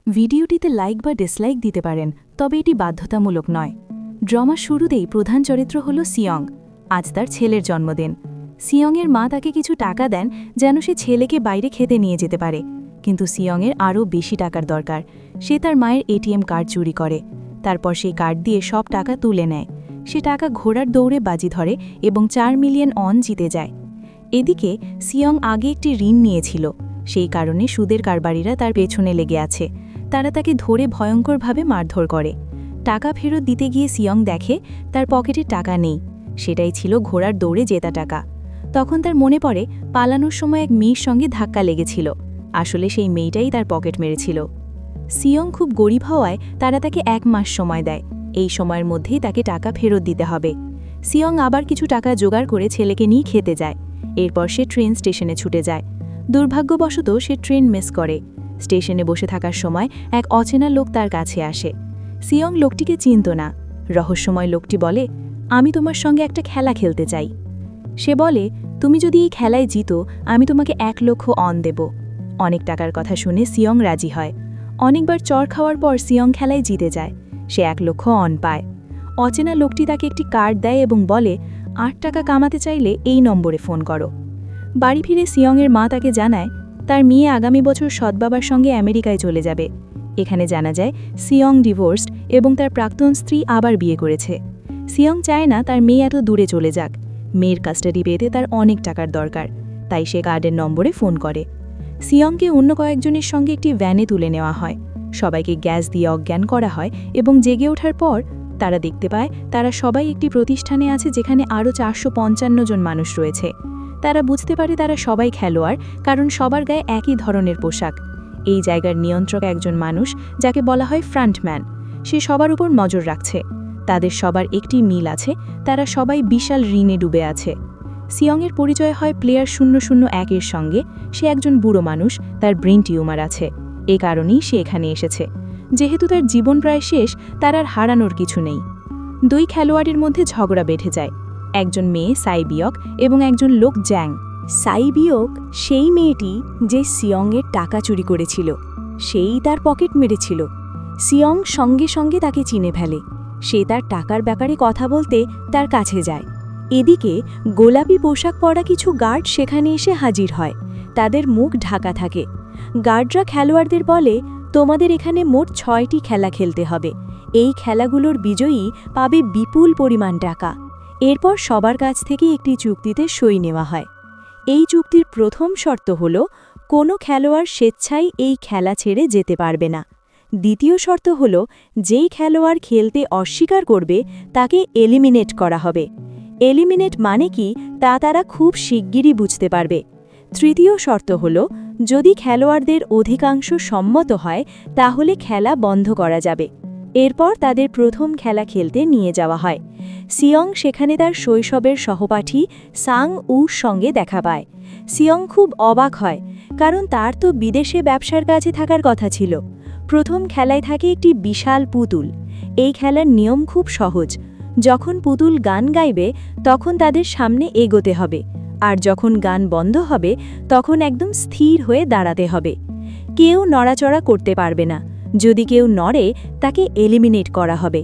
ভিডিওটিতে লাইক বা ডিসলাইক দিতে পারেন, তবে এটি বাধ্যতামূলক নয়। ড্রামার শুরুতেই প্রধান চরিত্র হল সিয়ং। আজ তার ছেলের জন্মদিন। সিয়ংয়ের মা তাকে কিছু টাকা দেন যেন সে ছেলেকে বাইরে খেতে নিয়ে যেতে পারে, কিন্তু সিয়ংয়ের আরও বেশি টাকার দরকার। সে তার মায়ের এটিএম কার্ড চুরি করে, তারপর সেই কার্ড দিয়ে সব টাকা তুলে নেয়। সে টাকা ঘোড়ার দৌড়ে বাজি ধরে এবং 4 মিলিয়ন অন জিতে যায়। এদিকে সিয়ং আগে একটি ঋণ নিয়েছিল, সেই কারণে সুদের কারবারিরা তার পেছনে লেগে আছে। তারা তাকে ধরে ভয়ঙ্করভাবে মারধর করে। টাকা ফেরত দিতে গিয়ে সিয়ং দেখে তার পকেটে টাকা নেই। সেটাই ছিল ঘোড়ার দৌড়ে জেতা টাকা। তখন তার মনে পড়ে পালানোর সময় এক মেয়ের সঙ্গে ধাক্কা লেগেছিল। আসলে সেই মেয়েটাই তার পকেট মেরেছিল। সিয়ং খুব গরিব হওয়ায় তারা তাকে 1 মাস সময় দেয়। এই সময়ের মধ্যেই তাকে টাকা ফেরত দিতে হবে। সিয়ং আবার কিছু টাকা জোগাড় করে ছেলেকে নিয়ে খেতে যায়। এরপর সে ট্রেন স্টেশনে ছুটে যায়। দুর্ভাগ্যবশত সে ট্রেন মিস করে। স্টেশনে বসে থাকার সময় এক অচেনা লোক তার কাছে আসে। সিয়ং লোকটিকে চিনত না। রহস্যময় লোকটি বলে, আমি তোমার সঙ্গে একটা খেলা খেলতে চাই। সে বলে, তুমি যদি এই খেলায় জিতো আমি তোমাকে 1 লক্ষ অন দেব। অনেক টাকার কথা শুনে সিয়ং রাজি হয়। অনেকবার চর খাওয়ার পর সিয়ং খেলায় জিতে যায়। সে 1 লক্ষ অন পায়। অচেনা লোকটি তাকে একটি কার্ড দেয় এবং বলে, 8 টাকা কামাতে চাইলে এই নম্বরে ফোন করো। বাড়ি ফিরে সিয়ংয়ের মা তাকে জানায় তার মেয়ে আগামী বছর সৎবাবার সঙ্গে আমেরিকায় চলে যাবে। এখানে জানা যায় সিয়ং ডিভোর্সড এবং তার প্রাক্তন স্ত্রী আবার বিয়ে করেছে। সিয়ং চায় না তার মেয়ে এত দূরে চলে যাক। মেয়ের কাস্টাডি পেতে তার অনেক টাকার দরকার, তাই সে কার্ডের নম্বরে ফোন করে। সিয়ংকে অন্য কয়েকজনের সঙ্গে একটি ভ্যানে তুলে নেওয়া হয়। সবাইকে গ্যাস দিয়ে অজ্ঞান করা হয় এবং জেগে ওঠার পর তারা দেখতে পায় তারা সবাই একটি প্রতিষ্ঠানে আছে যেখানে আরও 455 জন মানুষ রয়েছে। তারা বুঝতে পারে তারা সবাই খেলোয়াড়, কারণ সবার গায়ে একই ধরনের পোশাক। এই জায়গার নিয়ন্ত্রক একজন মানুষ যাকে বলা হয় ফ্রন্টম্যান। সে সবার উপর নজর রাখছে। তাদের সবার একটি মিল আছে, তারা সবাই বিশাল ঋণে ডুবে আছে। সিয়ংয়ের পরিচয় হয় প্লেয়ার 001-এর সঙ্গে। সে একজন বুড়ো মানুষ, তার ব্রেন টিউমার আছে। এই কারণেই সে এখানে এসেছে। যেহেতু তার জীবন প্রায় শেষ, তার আর হারানোর কিছু নেই। 2 খেলোয়াড়ের মধ্যে ঝগড়া বেঁধে যায়। একজন মেয়ে সাইবিয়ক এবং একজন লোক জ্যাং। সাইবিয়ক সেই মেয়েটি যে সিয়ংয়ের টাকা চুরি করেছিল, সেই তার পকেট মেরেছিল। সিয়ং সঙ্গে সঙ্গে তাকে চিনে ফেলে। সে তার টাকার ব্যাপারে কথা বলতে তার কাছে যায়। এদিকে গোলাপি পোশাক পরা কিছু গার্ড সেখানে এসে হাজির হয়। তাদের মুখ ঢাকা থাকে। গার্ডরা খেলোয়াড়দের বলে, তোমাদের এখানে মোট 6টি খেলা খেলতে হবে। এই খেলাগুলোর বিজয়ী পাবে বিপুল পরিমাণ টাকা। এরপর সবার কাছ থেকে একটি চুক্তিতে সই নেওয়া হয়। এই চুক্তির প্রথম শর্ত হল কোনো খেলোয়াড় স্বেচ্ছায় এই খেলা ছেড়ে যেতে পারবে না। দ্বিতীয় শর্ত হল যেই খেলোয়াড় খেলতে অস্বীকার করবে তাকে এলিমিনেট করা হবে। এলিমিনেট মানে কি তা তারা খুব শিগগিরই বুঝতে পারবে। তৃতীয় শর্ত হল যদি খেলোয়াড়দের অধিকাংশ সম্মত হয় তাহলে খেলা বন্ধ করা যাবে। এরপর তাদের প্রথম খেলা খেলতে নিয়ে যাওয়া হয়। সিয়ং সেখানে তার শৈশবের সহপাঠী সাং উর সঙ্গে দেখা পায়। সিয়ং খুব অবাক হয়, কারণ তার তো বিদেশে ব্যবসার কাজে থাকার কথা ছিল। প্রথম খেলায় থাকে একটি বিশাল পুতুল। এই খেলার নিয়ম খুব সহজ। যখন পুতুল গান গাইবে তখন তাদের সামনে এগোতে হবে, আর যখন গান বন্ধ হবে তখন একদম স্থির হয়ে দাঁড়াতে হবে। কেউ নড়াচড়া করতে পারবে না। যদি কেউ নড়ে তাকে এলিমিনেট করা হবে।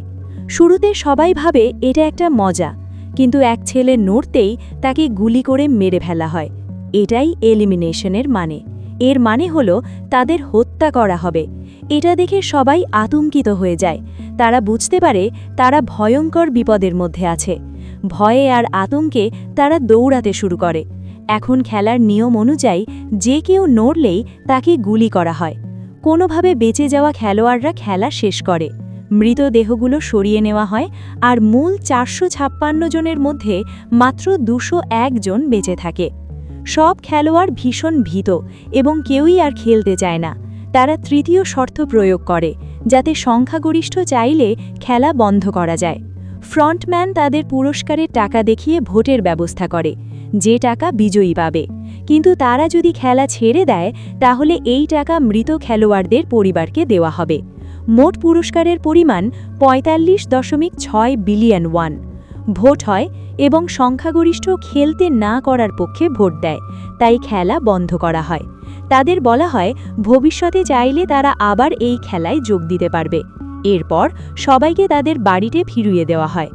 শুরুতে সবাই ভাবে এটা একটা মজা, কিন্তু এক ছেলে নড়তেই তাকে গুলি করে মেরে ফেলা হয়। এটাই এলিমিনেশনের মানে। এর মানে হলো তাদের হত্যা করা হবে। এটা দেখে সবাই আতঙ্কিত হয়ে যায়। তারা বুঝতে পারে তারা ভয়ঙ্কর বিপদের মধ্যে আছে। ভয়ে আর আতঙ্কে তারা দৌড়াতে শুরু করে। এখন খেলার নিয়ম অনুযায়ী যে কেউ নড়লেই তাকে গুলি করা হয়। কোনোভাবে বেঁচে যাওয়া খেলোয়াড়রা খেলা শেষ করে। মৃতদেহগুলো সরিয়ে নেওয়া হয়, আর মূল 456 জনের মধ্যে মাত্র 201 জন বেঁচে থাকে। সব খেলোয়াড় ভীষণ ভীত এবং কেউই আর খেলতে চায় না। তারা তৃতীয় শর্ত প্রয়োগ করে, যাতে সংখ্যাগরিষ্ঠ চাইলে খেলা বন্ধ করা যায়। ফ্রন্টম্যান তাদের পুরস্কারের টাকা দেখিয়ে ভোটের ব্যবস্থা করে, যে টাকা বিজয়ী পাবে। কিন্তু তারা যদি খেলা ছেড়ে দেয় তাহলে এই টাকা মৃত খেলোয়াড়দের পরিবারকে দেওয়া হবে। মোট পুরস্কারের পরিমাণ 45.6 বিলিয়ন ওয়ান। ভোট হয় এবং সংখ্যাগরিষ্ঠ খেলতে না করার পক্ষে ভোট দেয়, তাই খেলা বন্ধ করা হয়। তাদের বলা হয় ভবিষ্যতে চাইলে তারা আবার এই খেলায় যোগ দিতে পারবে। এরপর সবাইকে তাদের বাড়িতে ফিরিয়ে দেওয়া হয়।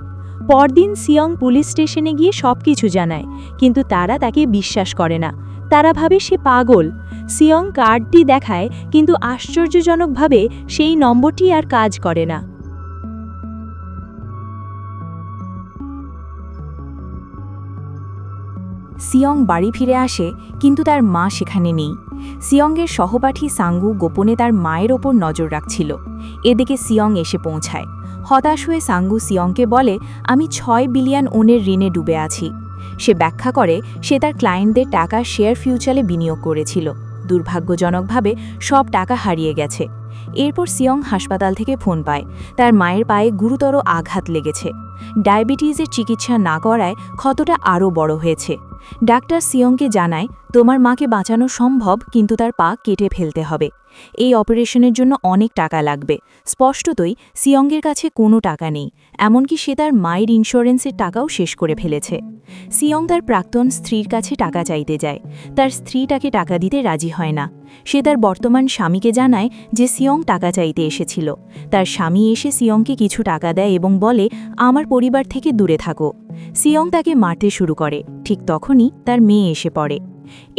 পরদিন সিয়ং পুলিশ স্টেশনে গিয়ে সবকিছু জানায়, কিন্তু তারা তাকে বিশ্বাস করে না। তারা ভাবে সে পাগল। সিয়ং কার্ডটি দেখায়, কিন্তু আশ্চর্যজনকভাবে সেই নম্বরটি আর কাজ করে না। সিয়ং বাড়ি ফিরে আসে, কিন্তু তার মা সেখানে নেই। সিয়ংয়ের সহপাঠী সাঙ্গু গোপনে তার মায়ের ওপর নজর রাখছিল। এদিকে সিয়ং এসে পৌঁছায়। হতাশ হয়ে সাঙ্গু সিয়ংকে বলে, আমি 6 বিলিয়ন ওনের ঋণে ডুবে আছি। সে ব্যাখ্যা করে সে তার ক্লায়েন্টদের টাকা শেয়ার ফিউচারে বিনিয়োগ করেছিল। দুর্ভাগ্যজনকভাবে সব টাকা হারিয়ে গেছে। এরপর সিয়ং হাসপাতাল থেকে ফোন পায়, তার মায়ের পায়ে গুরুতর আঘাত লেগেছে। ডায়াবেটিসের চিকিৎসা না করায় ক্ষতটা আরও বড় হয়েছে। ডাক্তার সিয়ংকে জানায়, তোমার মাকে বাঁচানো সম্ভব, কিন্তু তার পা কেটে ফেলতে হবে। এই অপারেশনের জন্য অনেক টাকা লাগবে। স্পষ্টতই সিয়ংয়ের কাছে কোনো টাকা নেই, এমনকি সে তার মায়ের ইন্স্যুরেন্সের টাকাও শেষ করে ফেলেছে। সিয়ং তার প্রাক্তন স্ত্রীর কাছে টাকা চাইতে যায়। তার স্ত্রী তাকে টাকা দিতে রাজি হয় না। সে তার বর্তমান স্বামীকে জানায় যে সিয়ং টাকা চাইতে এসেছিল। তার স্বামী এসে সিয়ংকে কিছু টাকা দেয় এবং বলে, আমার পরিবার থেকে দূরে থাকো। সিয়ং তাকে মারতে শুরু করে। ঠিক তখনই তার মেয়ে এসে পড়ে।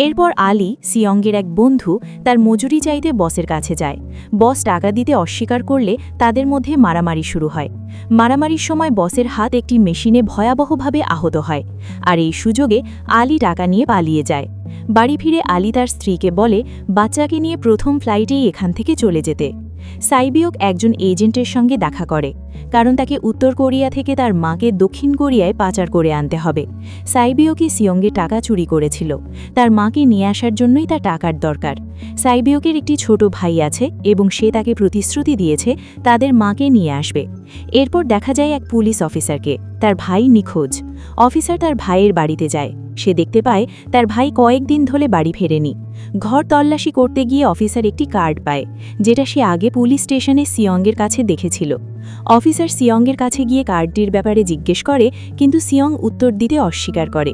এরপর আলী, সিয়ংয়ের এক বন্ধু, তার মজুরি চাইতে বসের কাছে যায়। বস টাকা দিতে অস্বীকার করলে তাদের মধ্যে মারামারি শুরু হয়। মারামারির সময় বসের হাত একটি মেশিনে ভয়াবহভাবে আহত হয়, আর এই সুযোগে আলী টাকা নিয়ে পালিয়ে যায়। বাড়ি ফিরে আলী তার স্ত্রীকে বলে বাচ্চাকে নিয়ে প্রথম ফ্লাইটেই এখান থেকে চলে যেতে। সাইবিয়ক একজন এজেন্টের সঙ্গে দেখা করে, কারণ তাকে উত্তর কোরিয়া থেকে তার মাকে দক্ষিণ কোরিয়ায় পাচার করে আনতে হবে। সাইবিয়কই সিয়ংয়ের টাকা চুরি করেছিল। তার মাকে নিয়ে আসার জন্যই তার টাকার দরকার। সাইবিয়কের একটি ছোট ভাই আছে এবং সে তাকে প্রতিশ্রুতি দিয়েছে তাদের মাকে নিয়ে আসবে। এরপর দেখা যায় এক পুলিশ অফিসারকে, তার ভাই নিখোঁজ। অফিসার তার ভাইয়ের বাড়িতে যায়। সে দেখতে পায় তার ভাই কয়েকদিন ধরে বাড়ি ফেরেনি। ঘর তল্লাশি করতে গিয়ে অফিসার একটি কার্ড পায়, যেটা সে আগে পুলিশ স্টেশনে সিয়ংয়ের কাছে দেখেছিল। অফিসার সিয়ংয়ের কাছে গিয়ে কার্ডটির ব্যাপারে জিজ্ঞেস করে, কিন্তু সিয়ং উত্তর দিতে অস্বীকার করে।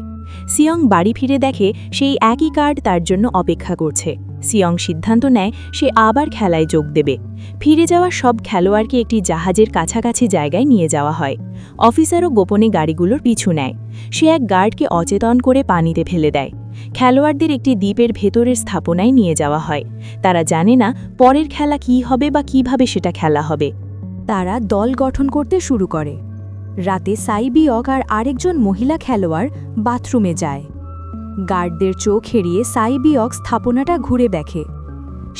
সিয়ং বাড়ি ফিরে দেখে সেই একই কার্ড তার জন্য অপেক্ষা করছে। সিয়ং সিদ্ধান্ত নেয় সে আবার খেলায় যোগ দেবে। ফিরে যাওয়া সব খেলোয়াড়কে একটি জাহাজের কাছাকাছি জায়গায় নিয়ে যাওয়া হয়। অফিসারও গোপনে গাড়িগুলোর পিছু নেয়। সে এক গার্ডকে অচেতন করে পানিতে ফেলে দেয়। খেলোয়াড়দের একটি দ্বীপের ভেতরের স্থাপনায় নিয়ে যাওয়া হয়। তারা জানে না পরের খেলা কী হবে বা কিভাবে সেটা খেলা হবে। তারা দল গঠন করতে শুরু করে। রাতে সাইবিয়ক আর আরেকজন মহিলা খেলোয়াড় বাথরুমে যায়। গার্ডদের চোখ এড়িয়ে সাইবিয়ক স্থাপনাটা ঘুরে দেখে।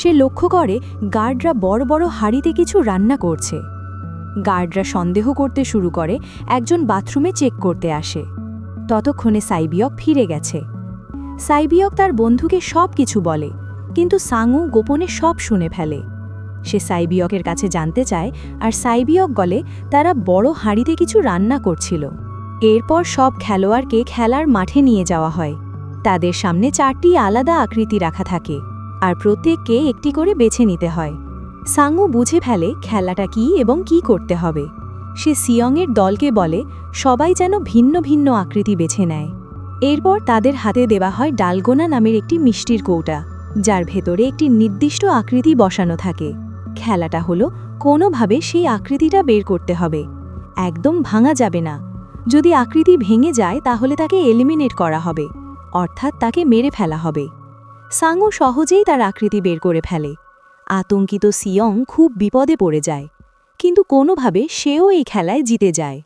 সে লক্ষ্য করে গার্ডরা বড় বড় হাঁড়িতে কিছু রান্না করছে। গার্ডরা সন্দেহ করতে শুরু করে, একজন বাথরুমে চেক করতে আসে। ততক্ষণে সাইবিয়ক ফিরে গেছে। সাইবিয়ক তার বন্ধুকে সব কিছু বলে, কিন্তু সাঙ্গু গোপনে সব শুনে ফেলে। সে সাইবিয়কের কাছে জানতে চায়, আর সাইবিয়ক বলে তারা বড় হাঁড়িতে কিছু রান্না করছিল। এরপর সব খেলোয়াড়কে খেলার মাঠে নিয়ে যাওয়া হয়। তাদের সামনে 4টি আলাদা আকৃতি রাখা থাকে, আর প্রত্যেককে একটি করে বেছে নিতে হয়। সাঙ্গু বুঝে ফেলে খেলাটা কি এবং কি করতে হবে। সে সিয়ংয়ের দলকে বলে সবাই যেন ভিন্ন ভিন্ন আকৃতি বেছে নেয়। এরপর তাদের হাতে দেওয়া হয় ডালগোনা নামের একটি মিষ্টির কৌটা, যার ভেতরে একটি নির্দিষ্ট আকৃতি বসানো থাকে। খেলাটা হলো কোনোভাবে সেই আকৃতিটা বের করতে হবে। একদম ভাঙা যাবে না। যদি আকৃতি ভেঙে যায় তাহলে তাকে এলিমিনেট করা হবে, অর্থাৎ তাকে মেরে ফেলা হবে। সাঙ্গু সহজেই তার আকৃতি বের করে ফেলে। আতঙ্কিত সিয়ং খুব বিপদে পড়ে যায়, কিন্তু কোনোভাবে সেও এই খেলায় জিতে যায়।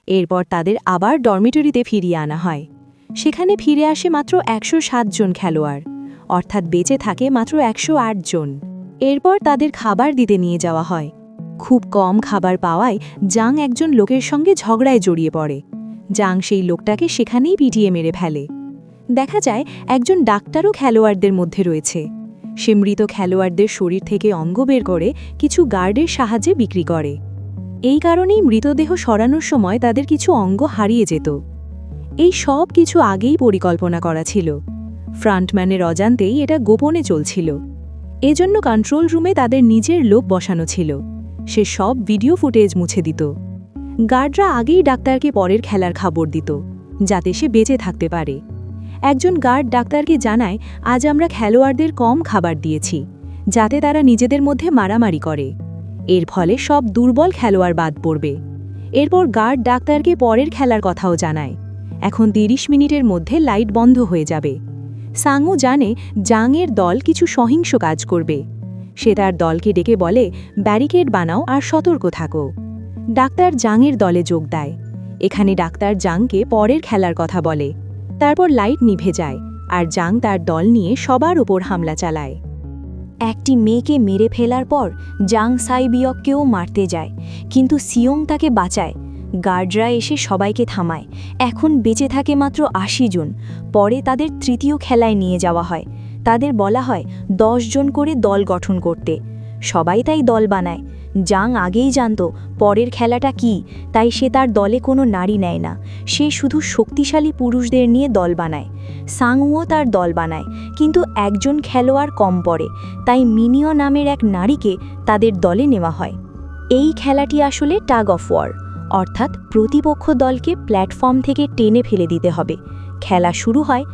এরপর তাদের আবার ডরমিটরিতে ফিরিয়ে আনা হয়। সেখানে ফিরে আসে মাত্র 107 জন খেলোয়াড়, অর্থাৎ বেঁচে থাকে মাত্র 108 জন। এরপর তাদের খাবার দিতে নিয়ে যাওয়া হয়। খুব কম খাবার পাওয়ায় জাং একজন লোকের সঙ্গে ঝগড়ায় জড়িয়ে পড়ে। জাং সেই লোকটাকে সেখানেই পিটিয়ে মেরে ফেলে। দেখা যায় একজন ডাক্তারও খেলোয়াড়দের মধ্যে রয়েছে। সে মৃত খেলোয়াড়দের শরীর থেকে অঙ্গ বের করে কিছু গার্ডের সাহায্যে বিক্রি করে। এই কারণেই মৃতদেহ সরানোর সময় তাদের কিছু অঙ্গ হারিয়ে যেত। এই সব কিছু আগেই পরিকল্পনা করা ছিল। ফ্রন্টম্যানের অজান্তেই এটা গোপনে চলছিল। এজন্য কন্ট্রোল রুমে তাদের নিজের লোক বসানো ছিল। সে সব ভিডিও ফুটেজ মুছে দিত। গার্ডরা আগেই ডাক্তারকে পরের খেলার খবর দিত, যাতে সে বেঁচে থাকতে পারে। একজন গার্ড ডাক্তারকে জানায়, আজ আমরা খেলোয়াড়দের কম খাবার দিয়েছি, যাতে তারা নিজেদের মধ্যে মারামারি করে। এর ফলে সব দুর্বল খেলোয়াড় বাদ পড়বে। এরপর গার্ড ডাক্তারকে পরের খেলার কথাও জানায়। এখন 30 মিনিটের মধ্যে লাইট বন্ধ হয়ে যাবে। সাংউ জানে জাংয়ের দল কিছু সহিংস কাজ করবে। সে তার দলকে ডেকে বলে, ব্যারিকেড বানাও আর সতর্ক থাকো। ডাক্তার জাংয়ের দলে যোগ দেয়। এখানে ডাক্তার জাংকে পরের খেলার কথা বলে। তারপর লাইট নিভে যায় আর জাং তার দল নিয়ে সবার উপর হামলা চালায়। একটি মেয়েকে মেরে ফেলার পর জাং সাইবিয়ককেও মারতে যায়, কিন্তু সিয়ং তাকে বাঁচায়। গার্ডরা এসে সবাইকে থামায়। এখন বেঁচে থাকে মাত্র 80 জন। পরে তাদের তৃতীয় খেলায় নিয়ে যাওয়া হয়। তাদের বলা হয় 10 জন করে দল গঠন করতে। সবাই তাই দল বানায়। জাং আগেই জানত পরের খেলাটা কি, তাই সে তার দলে কোনো নারী নেয় না। সে শুধু শক্তিশালী পুরুষদের নিয়ে দল বানায়। সাংউও তার দল বানায়, কিন্তু একজন খেলোয়াড় কম পড়ে, তাই মিনিও নামের এক নারীকে তাদের দলে নেওয়া হয়। এই খেলাটি আসলে টাগ অফ ওয়ার, অর্থাৎ প্রতিপক্ষ দলকে প্ল্যাটফর্ম থেকে টেনে ফেলে দিতে হবে। খেলা শুরু হয়।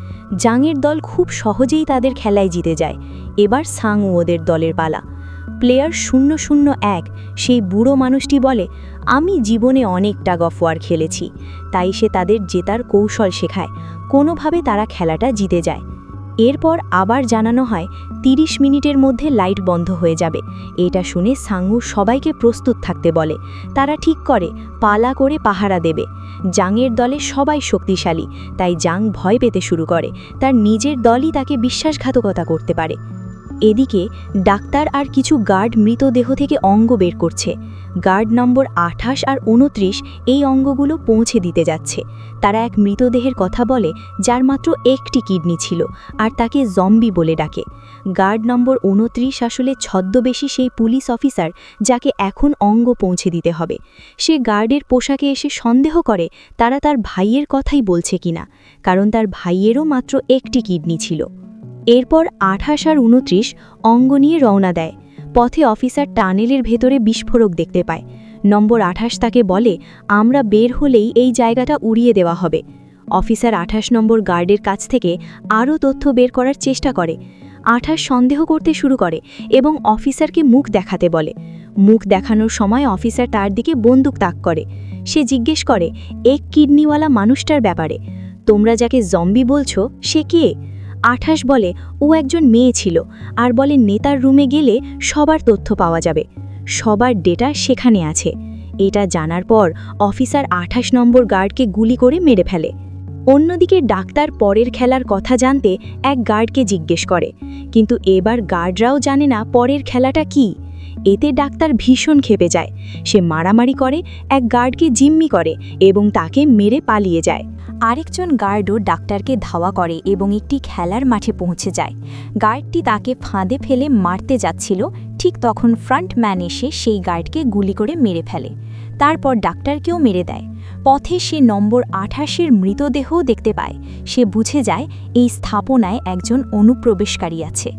জাংয়ের দল খুব সহজেই তাদের খেলায় জিতে যায়। এবার সাংউওদের দলের পালা। প্লেয়ার 001 সেই বুড়ো মানুষটি বলে, আমি জীবনে অনেক টাগ অফ ওয়ার খেলেছি। তাই সে তাদের জেতার কৌশল শেখায়। কোনোভাবে তারা খেলাটা জিতে যায়। এরপর আবার জানানো হয় 30 মিনিটের মধ্যে লাইট বন্ধ হয়ে যাবে। এটা শুনে সাংউ সবাইকে প্রস্তুত থাকতে বলে। তারা ঠিক করে পালা করে পাহারা দেবে। জাংয়ের দলে সবাই শক্তিশালী, তাই জাং ভয় পেতে শুরু করে। তার নিজের দলই তাকে বিশ্বাসঘাতকতা করতে পারে। এদিকে ডাক্তার আর কিছু গার্ড মৃতদেহ থেকে অঙ্গ বের করছে। গার্ড নম্বর 28 আর 29 এই অঙ্গগুলো পৌঁছে দিতে যাচ্ছে। তারা এক মৃতদেহের কথা বলে যার মাত্র একটি কিডনি ছিল, আর তাকে জম্বি বলে ডাকে। গার্ড নম্বর 29 আসলে ছদ্মবেশী সেই পুলিশ অফিসার যাকে এখন অঙ্গ পৌঁছে দিতে হবে। সে গার্ডের পোশাকে এসে সন্দেহ করে তারা তার ভাইয়ের কথাই বলছে কিনা, কারণ তার ভাইয়েরও মাত্র একটি কিডনি ছিল। এরপর 28 আর 29 অঙ্গ নিয়ে রওনা দেয়। পথে অফিসার টানেলের ভেতরে বিস্ফোরক দেখতে পায়। নম্বর 28 তাকে বলে, আমরা বের হলেই এই জায়গাটা উড়িয়ে দেওয়া হবে। অফিসার 28 নম্বর গার্ডের কাছ থেকে আরও তথ্য বের করার চেষ্টা করে। 28 সন্দেহ করতে শুরু করে এবং অফিসারকে মুখ দেখাতে বলে। মুখ দেখানোর সময় অফিসার তার দিকে বন্দুক তাক করে। সে জিজ্ঞেস করে এক কিডনিওয়ালা মানুষটার ব্যাপারে। তোমরা যাকে জম্বি বলছো সে কে? 28 বলে ও একজন মেয়ে ছিল, আর বলে নেতার রুমে গেলে সবার তথ্য পাওয়া যাবে। সবার ডেটা সেখানে আছে। এটা জানার পর অফিসার 28 নম্বর গার্ডকে গুলি করে মেরে ফেলে। অন্যদিকে ডাক্তার পরের খেলার কথা জানতে এক গার্ডকে জিজ্ঞেস করে, কিন্তু এবার গার্ডরাও জানে না পরের খেলাটা কি। এতে ডাক্তার ভীষণ ক্ষেপে যায়। সে মারামারি করে, এক গার্ডকে জিম্মি করে এবং তাকে মেরে পালিয়ে যায়। আরেকজন গার্ডও ডাক্তারকে ধাওয়া করে এবং একটি খেলার মাঠে পৌঁছে যায়। গার্ডটি তাকে ফাঁদে ফেলে মারতে যাচ্ছিল, ঠিক তখন ফ্রন্টম্যান এসে সেই গার্ডকে গুলি করে মেরে ফেলে। তারপর ডাক্তারকেও মেরে দেয়। পথে সে নম্বর 28-এর মৃতদেহও দেখতে পায়। সে বুঝে যায় এই স্থাপনায় একজন অনুপ্রবেশকারী আছে।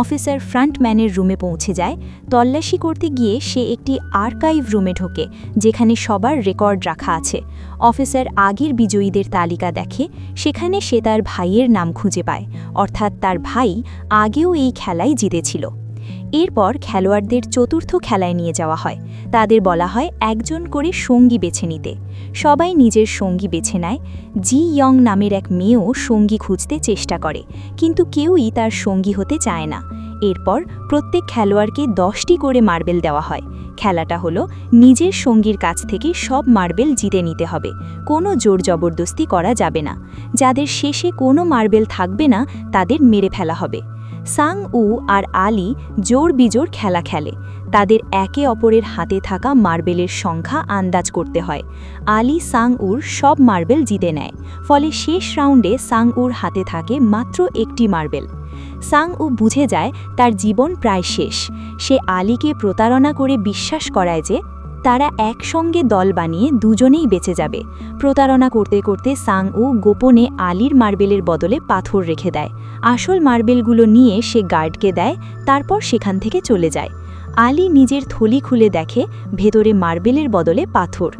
অফিসার ফ্রন্টম্যানের রুমে পৌঁছে যায়। তল্লাশি করতে গিয়ে সে একটি আর্কাইভ রুমে ঢোকে, যেখানে সবার রেকর্ড রাখা আছে। অফিসার আগের বিজয়ীদের তালিকা দেখে। সেখানে সে তার ভাইয়ের নাম খুঁজে পায়, অর্থাৎ তার ভাই আগেও এই খেলায় জিতেছিল। এরপর খেলোয়াড়দের চতুর্থ খেলায় নিয়ে যাওয়া হয়। তাদের বলা হয় একজন করে সঙ্গী বেছে নিতে। সবাই নিজের সঙ্গী বেছে নেয়। জি ইয়ং নামের এক মেয়েও সঙ্গী খুঁজতে চেষ্টা করে, কিন্তু কেউই তার সঙ্গী হতে চায় না। এরপর প্রত্যেক খেলোয়াড়কে 10টি করে মার্বেল দেওয়া হয়। খেলাটা হলো নিজের সঙ্গীর কাছ থেকে সব মার্বেল জিতে নিতে হবে। কোনো জোর জবরদস্তি করা যাবে না। যাদের শেষে কোনো মার্বেল থাকবে না তাদের মেরে ফেলা হবে। সাংউ আর আলী জোর বিজোর খেলা খেলে। তাদের একে অপরের হাতে থাকা মার্বেলের সংখ্যা আন্দাজ করতে হয়। আলী সাংউর সব মার্বেল জিতে নেয়, ফলে শেষ রাউন্ডে সাংউর হাতে থাকে মাত্র একটি মার্বেল। সাংউ বুঝে যায় তার জীবন প্রায় শেষ। সে আলীকে প্রতারণা করে বিশ্বাস করায় যে তারা একসঙ্গে দল বানিয়ে দুজনেই বেঁচে যাবে। প্রতারণা করতে করতে সাংউ গোপনে আলীর মার্বেলের বদলে পাথর রেখে দেয়। আসল মার্বেলগুলো নিয়ে সে গার্ডকে দেয়, তারপর সেখান থেকে চলে যায়। আলী নিজের থলি খুলে দেখে ভেতরে মার্বেলের বদলে পাথর।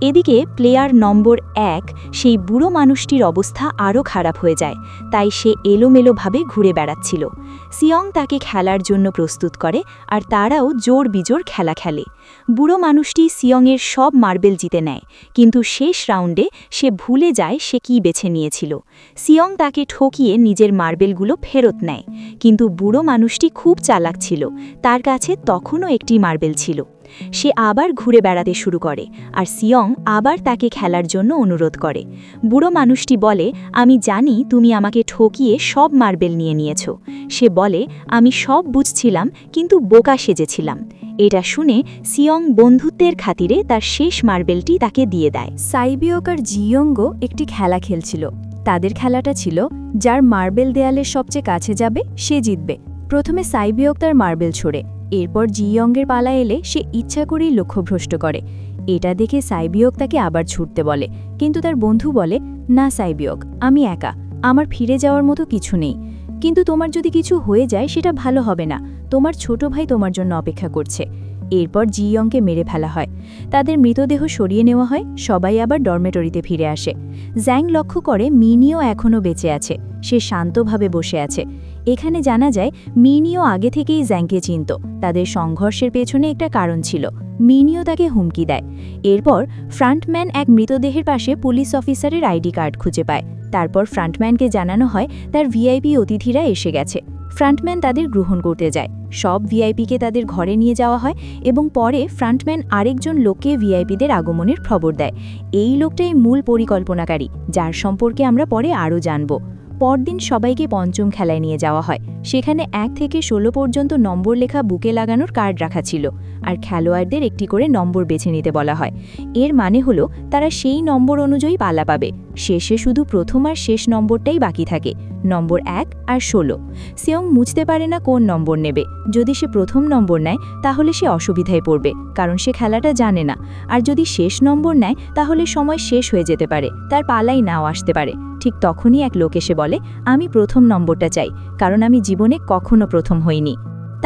এদিকে প্লেয়ার নম্বর 1 সেই বুড়ো মানুষটির অবস্থা আরও খারাপ হয়ে যায়, তাই সে এলোমেলোভাবে ঘুরে বেড়াচ্ছিল। সিয়ং তাকে খেলার জন্য প্রস্তুত করে আর তারাও জোর বিজোর খেলা খেলে। বুড়ো মানুষটি সিয়ংয়ের সব মার্বেল জিতে নেয়, কিন্তু শেষ রাউন্ডে সে ভুলে যায় সে কী বেছে নিয়েছিল। সিয়ং তাকে ঠকিয়ে নিজের মার্বেলগুলো ফেরত নেয়, কিন্তু বুড়ো মানুষটি খুব চালাক ছিল, তার কাছে তখনও একটি মার্বেল ছিল। সে আবার ঘুরে বেড়াতে শুরু করে আর সিয়ং আবার তাকে খেলার জন্য অনুরোধ করে। বুড়ো মানুষটি বলে, আমি জানি তুমি আমাকে ঠকিয়ে সব মার্বেল নিয়ে নিয়েছ। সে বলে, আমি সব বুঝছিলাম কিন্তু বোকা সেজেছিলাম। এটা শুনে সিয়ং বন্ধুত্বের খাতিরে তার শেষ মার্বেলটি তাকে দিয়ে দেয়। সাইবিওক আর জিয়ঙ্গও একটি খেলা খেলছিল। তাদের খেলাটা ছিল যার মার্বেল দেয়ালের সবচেয়ে কাছে যাবে সে জিতবে। প্রথমে সাইবিওক তার মার্বেল ছোড়ে, এরপর জিয়ঙ্গের পালা এলে সে ইচ্ছা করেই লক্ষ্যভ্রষ্ট করে। এটা দেখে সাইবিওক তাকে আবার ছুটতে বলে, কিন্তু তার বন্ধু বলে, না সাইবিওক, আমি একা, আমার ফিরে যাওয়ার মতো কিছু নেই। কিন্তু তোমার যদি কিছু হয়ে যায় সেটা ভালো হবে না, তোমার ছোট ভাই তোমার জন্য অপেক্ষা করছে। এরপর জিয়ংকে মেরে ফেলা হয়, তাদের মৃতদেহ সরিয়ে নেওয়া হয়, সবাই আবার ডরমেটরিতে ফিরে আসে। জ্যাং লক্ষ্য করে মিনিও এখনও বেঁচে আছে, সে শান্তভাবে বসে আছে। এখানে জানা যায় মিনিও আগে থেকেই জ্যাংকে চিনত, তাদের সংঘর্ষের পেছনে একটা কারণ ছিল। মিনিও তাকে হুমকি দেয়। এরপর ফ্রন্টম্যান এক মৃতদেহের পাশে পুলিশ অফিসারের আইডি কার্ড খুঁজে পায়। তারপর ফ্রন্টম্যানকে জানানো হয় তার ভিআইপি অতিথিরা এসে গেছে। ফ্রন্টম্যান তাদের গ্রহণ করতে যায়, সব ভিআইপিকে তাদের ঘরে নিয়ে যাওয়া হয় এবং পরে ফ্রন্টম্যান আরেকজন লোককে ভিআইপিদের আগমনের খবর দেয়। এই লোকটাই মূল পরিকল্পনাকারী, যার সম্পর্কে আমরা পরে আরও জানব। পরদিন সবাইকে পঞ্চম খেলায় নিয়ে যাওয়া হয়। সেখানে 1 থেকে 16 পর্যন্ত নম্বর লেখা বুকে লাগানোর কার্ড রাখা ছিল, আর খেলোয়াড়দের একটি করে নম্বর বেছে নিতে বলা হয়। এর মানে হলো তারা সেই নম্বর অনুযায়ী পালা পাবে। শেষে শুধু প্রথম আর শেষ নম্বরটাই বাকি থাকে, নম্বর 1 আর 16। সিয়ং বুঝতে পারে না কোন নম্বর নেবে। যদি সে প্রথম নম্বর নেয় তাহলে সে অসুবিধায় পড়বে, কারণ সে খেলাটা জানে না। আর যদি শেষ নম্বর নেয় তাহলে সময় শেষ হয়ে যেতে পারে, তার পালাই নাও আসতে পারে। ঠিক তখনই এক লোক এসে বলে, আমি প্রথম নম্বরটা চাই, কারণ আমি জীবনে কখনো প্রথম হইনি।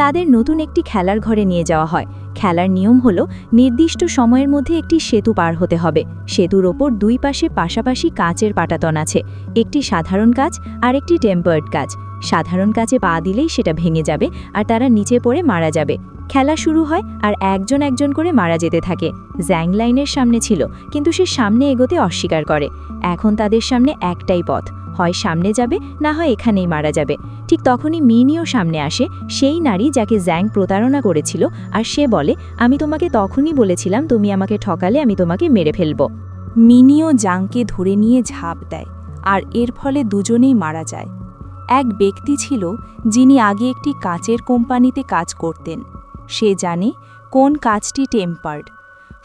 তাদের নতুন একটি খেলার ঘরে নিয়ে যাওয়া হয়। খেলার নিয়ম হলো নির্দিষ্ট সময়ের মধ্যে একটি সেতু পার হতে হবে। সেতুর ওপর দুই পাশে পাশাপাশি কাচের পাটাতন আছে, একটি সাধারণ কাচ আর একটি টেম্পার্ড কাচ। সাধারণ কাচে পা দিলেই সেটা ভেঙে যাবে আর তারা নিচে পড়ে মারা যাবে। খেলা শুরু হয় আর একজন একজন করে মারা যেতে থাকে। জ্যাং লাইনের সামনে ছিল, কিন্তু সে সামনে এগোতে অস্বীকার করে। এখন তাদের সামনে একটাই পথ, হয় সামনে যাবে, না হয় এখানেই মারা যাবে। ঠিক তখনই মিনিও সামনে আসে, সেই নারী যাকে জ্যাং প্রতারণা করেছিল, আর সে বলে, আমি তোমাকে তখনই বলেছিলাম তুমি আমাকে ঠকালে আমি তোমাকে মেরে ফেলব। মিনিও জাংকে ধরে নিয়ে ঝাঁপ দেয় আর এর ফলে দুজনেই মারা যায়। এক ব্যক্তি ছিল যিনি আগে একটি কাচের কোম্পানিতে কাজ করতেন। সে জানে কোন কাচটি টেম্পার্ড।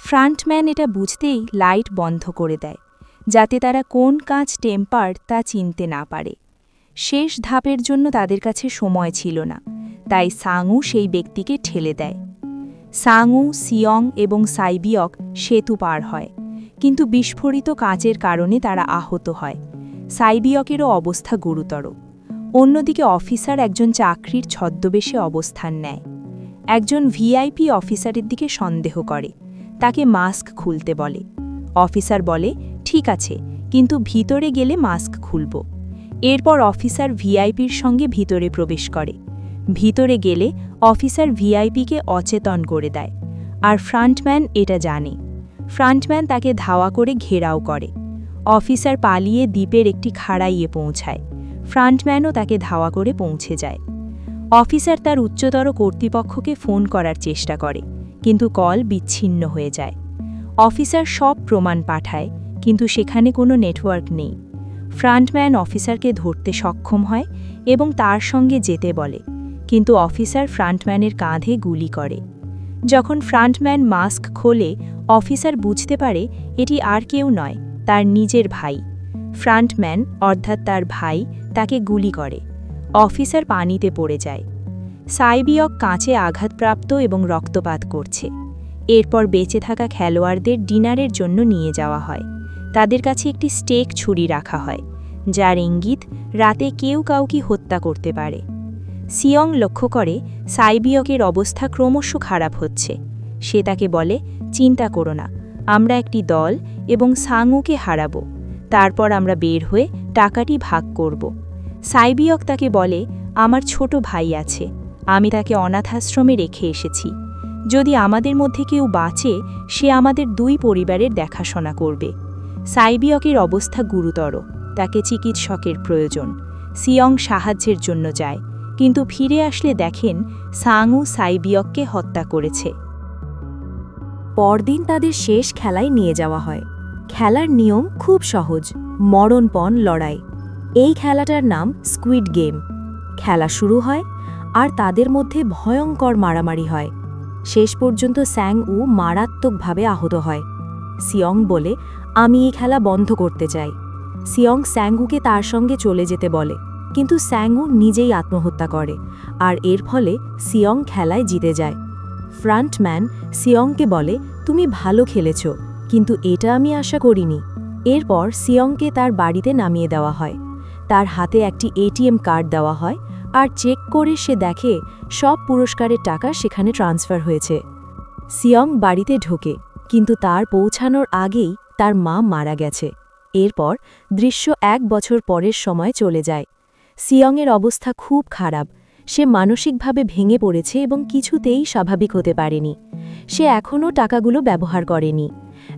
ফ্রন্টম্যান এটা বুঝতেই লাইট বন্ধ করে দেয়, যাতে তারা কোন কাচ টেম্পার্ড তা চিনতে না পারে। শেষ ধাপের জন্য তাদের কাছে সময় ছিল না, তাই সাংউ সেই ব্যক্তিকে ঠেলে দেয়। সাংউ, সিয়ং এবং সাইবিওক সেতু পার হয়, কিন্তু বিস্ফোরিত কাচের কারণে তারা আহত হয়। সাইবিয়কেরও অবস্থা গুরুতর। অন্যদিকে অফিসার একজন চাকরির ছদ্মবেশে অবস্থান নেয়। একজন ভিআইপি অফিসারের দিকে সন্দেহ করে, তাকে মাস্ক খুলতে বলে। অফিসার বলে, ঠিক আছে, কিন্তু ভিতরে গেলে মাস্ক খুলব। এরপর অফিসার ভিআইপির সঙ্গে ভিতরে প্রবেশ করে। ভিতরে গেলে অফিসার ভিআইপিকে অচেতন করে দেয়, আর ফ্রন্টম্যান এটা জানে। ফ্রন্টম্যান তাকে ধাওয়া করে ঘেরাও করে। অফিসার পালিয়ে দ্বীপের একটি খাড়াইয়ে পৌঁছায়। ফ্রন্টম্যানও তাকে ধাওয়া করে পৌঁছে যায়। অফিসার তার উচ্চতর কর্তৃপক্ষকে ফোন করার চেষ্টা করে, কিন্তু কল বিচ্ছিন্ন হয়ে যায়। অফিসার সব প্রমাণ পাঠায়, কিন্তু সেখানে কোনো নেটওয়ার্ক নেই। ফ্রন্টম্যান অফিসারকে ধরতে সক্ষম হয় এবং তার সঙ্গে যেতে বলে, কিন্তু অফিসার ফ্রন্টম্যানের কাঁধে গুলি করে। যখন ফ্রন্টম্যান মাস্ক খোলে, অফিসার বুঝতে পারে এটি আর কেউ নয়, তার নিজের ভাই। ফ্রন্টম্যান অর্থাৎ তার ভাই তাকে গুলি করে। অফিসার পানিতে পড়ে যায়। সাইবিয়ক কাঁচে আঘাতপ্রাপ্ত এবং রক্তপাত করছে। এরপর বেঁচে থাকা খেলোয়াড়দের ডিনারের জন্য নিয়ে যাওয়া হয়। তাদের কাছে একটি স্টেক ছুরি রাখা হয়, যার ইঙ্গিত রাতে কেউ কাউকে হত্যা করতে পারে। সিয়ং লক্ষ্য করে সাইবিয়কের অবস্থা ক্রমশ খারাপ হচ্ছে। সে তাকে বলে, চিন্তা করো না, আমরা একটি দল এবং সাংউকে হারাবো। তারপর আমরা বের হয়ে টাকাটি ভাগ করব। সাইবিয়ক তাকে বলে, আমার ছোট ভাই আছে, আমি তাকে অনাথাশ্রমে রেখে এসেছি। যদি আমাদের মধ্যে কেউ বাঁচে, সে আমাদের দুই পরিবারের দেখাশোনা করবে। সাইবিয়কের অবস্থা গুরুতর, তাকে চিকিৎসকের প্রয়োজন। সিয়ং সাহায্যের জন্য যায়, কিন্তু ফিরে আসলে দেখেন সাংউ সাইবিয়ককে হত্যা করেছে। পরদিন তাদের শেষ খেলায় নিয়ে যাওয়া হয়। খেলার নিয়ম খুব সহজ, মরণপণ লড়াই। এই খেলাটার নাম স্কুইড গেম। খেলা শুরু হয় আর তাদের মধ্যে ভয়ঙ্কর মারামারি হয়। শেষ পর্যন্ত স্যাংউ মারাত্মকভাবে আহত হয়। সিয়ং বলে, আমি এই খেলা বন্ধ করতে চাই। সিয়ং স্যাংউকে তার সঙ্গে চলে যেতে বলে, কিন্তু স্যাংউ নিজেই আত্মহত্যা করে, আর এর ফলে সিয়ং খেলায় জিতে যায়। ফ্রন্টম্যান সিয়ংকে বলে, তুমি ভালো খেলেছ, কিন্তু এটা আমি আশা করিনি। এরপর সিয়ংকে তার বাড়িতে নামিয়ে দেওয়া হয়। তার হাতে একটি এটিএম কার্ড দেওয়া হয়, আর চেক করে সে দেখে সব পুরস্কারের টাকা সেখানে ট্রান্সফার হয়েছে। সিয়ং বাড়িতে ঢোকে, কিন্তু তার পৌঁছানোর আগেই তার মা মারা গেছে। এরপর দৃশ্য 1 বছর পরের সময় চলে যায়। সিয়ংয়ের অবস্থা খুব খারাপ, সে মানসিকভাবে ভেঙে পড়েছে এবং কিছুতেই স্বাভাবিক হতে পারেনি। সে এখনও টাকাগুলো ব্যবহার করেনি।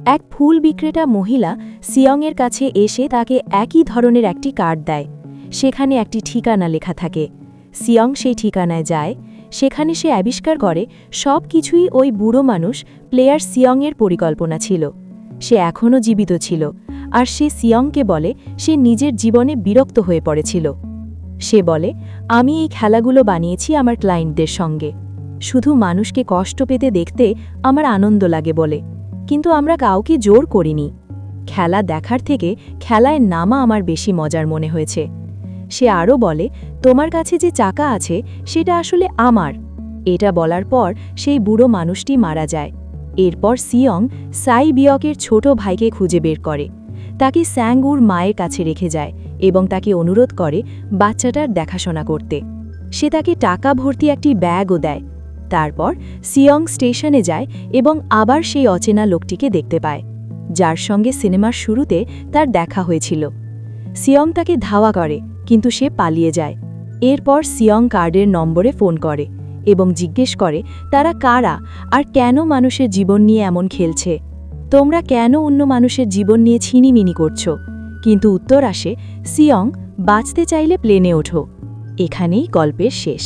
এক ফুল বিক্রেতা মহিলা সিয়ংয়ের কাছে এসে তাকে একই ধরনের একটি কার্ড দেয়। সেখানে একটি ঠিকানা লেখা থাকে। সিয়ং সেই ঠিকানায় যায়। সেখানে সে আবিষ্কার করে সব কিছুই ওই বুড়ো মানুষ প্লেয়ার সিয়ংয়ের পরিকল্পনা ছিল। সে এখনও জীবিত ছিল, আর সে সিয়ংকে বলে সে নিজের জীবনে বিরক্ত হয়ে পড়েছিল। সে বলে, আমি এই খেলাগুলো বানিয়েছি আমার ক্লায়েন্টদের সঙ্গে। শুধু মানুষকে কষ্ট পেতে দেখতে আমার আনন্দ লাগে বলে, কিন্তু আমরা কাউকে জোর করিনি। খেলা দেখার থেকে খেলায় নামা আমার বেশি মজার মনে হয়েছে। সে আরও বলে, তোমার কাছে যে চাকা আছে সেটা আসলে আমার। এটা বলার পর সেই বুড়ো মানুষটি মারা যায়। এরপর সিয়ং সাইবিয়কের ছোট ভাইকে খুঁজে বের করে। তাকে স্যাংউর মায়ের কাছে রেখে যায় এবং তাকে অনুরোধ করে বাচ্চাটার দেখাশোনা করতে। সে তাকে টাকা ভর্তি একটি ব্যাগও দেয়। তারপর সিয়ং স্টেশনে যায় এবং আবার সেই অচেনা লোকটিকে দেখতে পায়, যার সঙ্গে সিনেমার শুরুতে তার দেখা হয়েছিল। সিয়ং তাকে ধাওয়া করে, কিন্তু সে পালিয়ে যায়। এরপর সিয়ং কার্ডের নম্বরে ফোন করে এবং জিজ্ঞেস করে তারা কারা আর কেন মানুষের জীবন নিয়ে এমন খেলছে। তোমরা কেন অন্য মানুষের জীবন নিয়ে ছিনিমিনি করছো? কিন্তু উত্তর আসে, সিয়ং, বাঁচতে চাইলে প্লেনে ওঠো। এখানেই গল্পের শেষ।